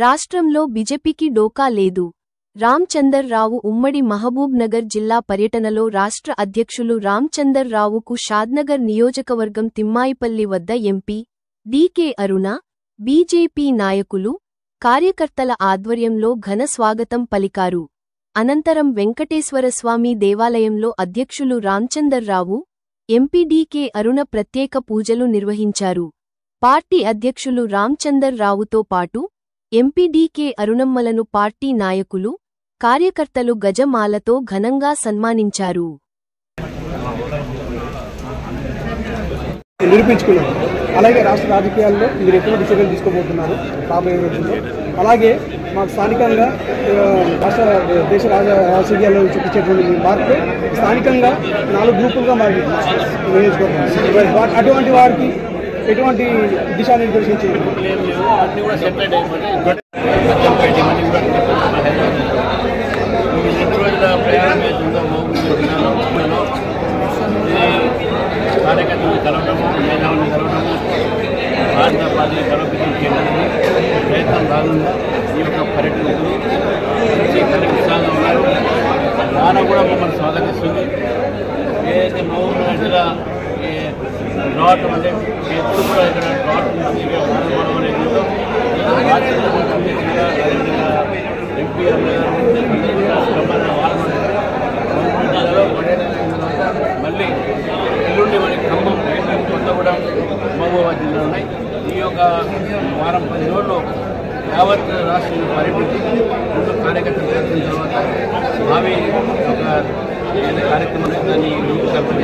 రాష్ట్రంలో బీజేపీకి డోకా లేదు. రాంచందర్ రావు ఉమ్మడి మహబూబ్ నగర్ జిల్లా పర్యటనలో రాష్ట్ర అధ్యక్షులు రాంచందర్ రావుకు షాద్నగర్ నియోజకవర్గం తిమ్మాయిపల్లి వద్ద ఎంపీ డీకే అరుణ, బీజేపీ నాయకులు, కార్యకర్తల ఆధ్వర్యంలో ఘన స్వాగతం పలికారు. అనంతరం వెంకటేశ్వరస్వామి దేవాలయంలో అధ్యక్షులు రాంచందర్ రావు, ఎంపీ డీకే అరుణ ప్రత్యేక పూజలు నిర్వహించారు. పార్టీ అధ్యక్షులు రాంచందర్ రావుతో పాటు ఎంపీ డీకే అరుణమ్మలను పార్టీ నాయకులు, కార్యకర్తలు గజమాలతో ఘనంగా సన్మానించారు. నిరూపించుకున్నారు. అలాగే రాష్ట్ర రాజకీయాల్లో మీరు ఎటువంటి చర్యలు తీసుకోబోతున్నారు రాబోయే రోజుల్లో, అలాగే మాకు స్థానికంగా దేశ రాజకీయాల్లో చూపించేటువంటి మార్పు స్థానికంగా 4 గ్రూపులుగా మారింది నియోజకవర్గం. అటువంటి వారికి ఎటువంటి దిశానిర్దేశం చేయాలి? కార్యకర్తలు కలవడము, మేధావులను కలవడము, భారత పార్టీని కలవడం చేయడానికి ప్రయత్నం రానుందా ఈ యొక్క పర్యటనకు ఉత్సాహంగా ఉన్నారు. వాన కూడా మమ్మల్ని స్వాగతిస్తుంది. ఏదైతే మహబూబ్నగర్ జిల్లా డ్రాట్ అంటే ఎప్పుడు కూడా ఇక్కడ డ్రాట్ వానపడడం అనేది ఎంపీ మళ్ళీ ఎల్లుండి మనకి ఖమ్మం, కొత్తగూడెం, మహబూబాబాద్ జిల్లా ఉన్నాయి. ఈ యొక్క వారం 10 రోజుల్లో యావత్ రాష్ట్రంలో పర్యటించి ముందు కార్యకర్తలు చేసిన తర్వాత భావి ఒక కార్యక్రమాన్ని దాన్ని రూపకల్పన